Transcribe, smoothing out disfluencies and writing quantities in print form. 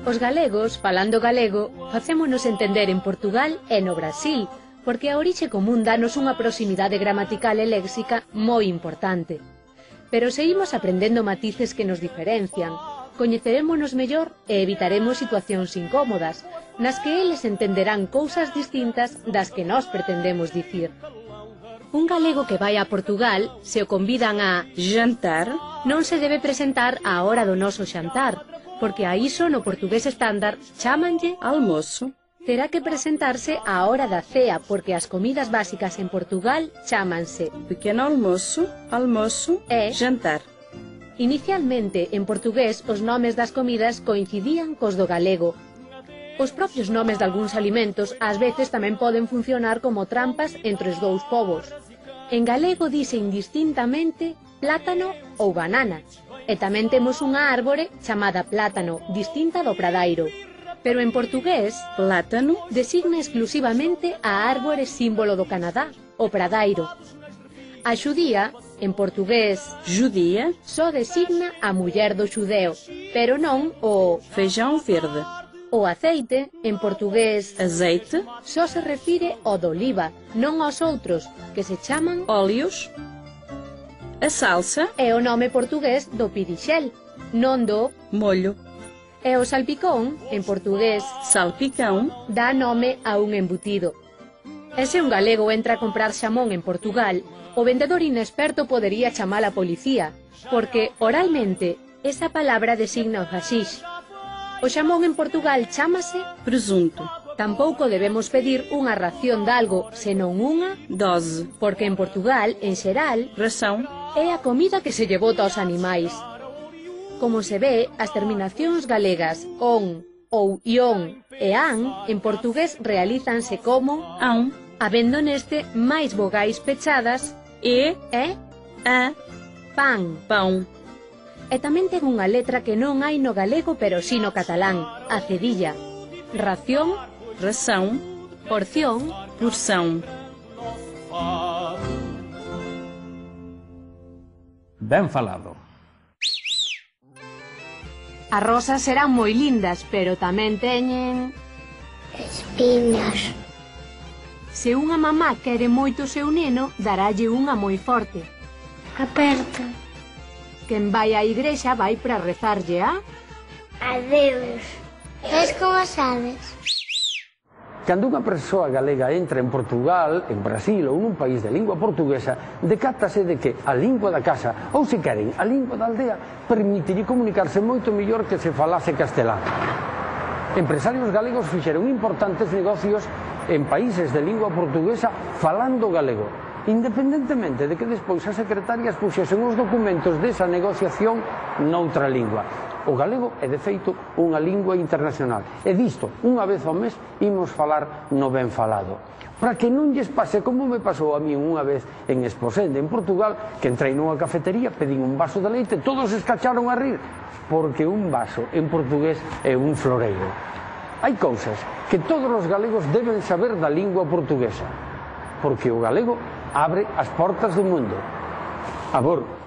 Os galegos, falando galego, facémonos entender en Portugal e no Brasil, porque a orixe común danos unha proximidade gramatical e léxica moi importante. Pero seguimos aprendendo matices que nos diferencian, coñecerémonos mellor e evitaremos situacións incómodas, nas que eles entenderán cousas distintas das que nós pretendemos dicir. Un galego que vai a Portugal, se o convidan a jantar, non se debe presentar á hora do noso xantar, porque a iso no portugués estándar chámanlle almoço. Terá que presentarse á hora da cea, porque as comidas básicas en Portugal chámanse pequeno almoço, almoço e jantar. Inicialmente, en portugués, os nomes das comidas coincidían cos do galego. Os propios nomes de algúns alimentos ás veces tamén poden funcionar como trampas entre os dous povos. En galego dise indistintamente plátano ou banana, e tamén temos unha árbore chamada plátano, distinta do pradairo. Pero en portugués, plátano designa exclusivamente a árbore símbolo do Canadá, o pradairo. A xudía, en portugués, judia, só designa a muller do xudeo, pero non o feijão verde. O aceite, en portugués, azeite, só se refire ao de oliva, non aos outros, que se chaman óleos. A salsa é o nome portugués do pirixel, non do molho. E o salpicón, en portugués, salpicão, dá nome a un embutido. E se un galego entra a comprar xamón en Portugal, o vendedor inexperto podería chamar a policía, porque, oralmente, esa palabra designa o haxish. O xamón en Portugal chámase presunto. Tampouco debemos pedir unha ración de algo, senón unha dose, porque en Portugal, en xeral, ração é a comida que se lle bota aos animais. Como se ve, as terminacións galegas on, ou ion e an en portugués realízanse como ão, habendo neste máis vogais pechadas e, a, pan, pão. E tamén ten unha letra que non hai no galego pero si no catalán, a cedilla. Ración, ração, porción, porção. Ben falado. As rosas serán moi lindas, pero tamén teñen espinas. Se unha mamá quere moito o seu neno, darálle unha moi forte. Aperta. Quen vai á igrexa vai para rezarlle a Adeus. Es como sabes? Cando unha persoa galega entra en Portugal, en Brasil ou nun país de lingua portuguesa, decátase de que a lingua da casa, ou se queren, a lingua da aldea, permitiría comunicarse moito mellor que se falase castelán. Empresarios galegos fixeron importantes negocios en países de lingua portuguesa falando galego, independentemente de que despois as secretarias puxesen os documentos desa negociación noutra lingua. O galego é, de feito, unha lingua internacional. E disto, unha vez ao mes, imos falar no ben falado. Para que non lles pase como me pasou a mí unha vez en Esposende, en Portugal, que entrei nunha cafetería, pedín un vaso de leite, todos escacharon a rir, porque un vaso en portugués é un floreiro. Hai cousas que todos os galegos deben saber da lingua portuguesa, porque o galego abre as portas do mundo. Abor.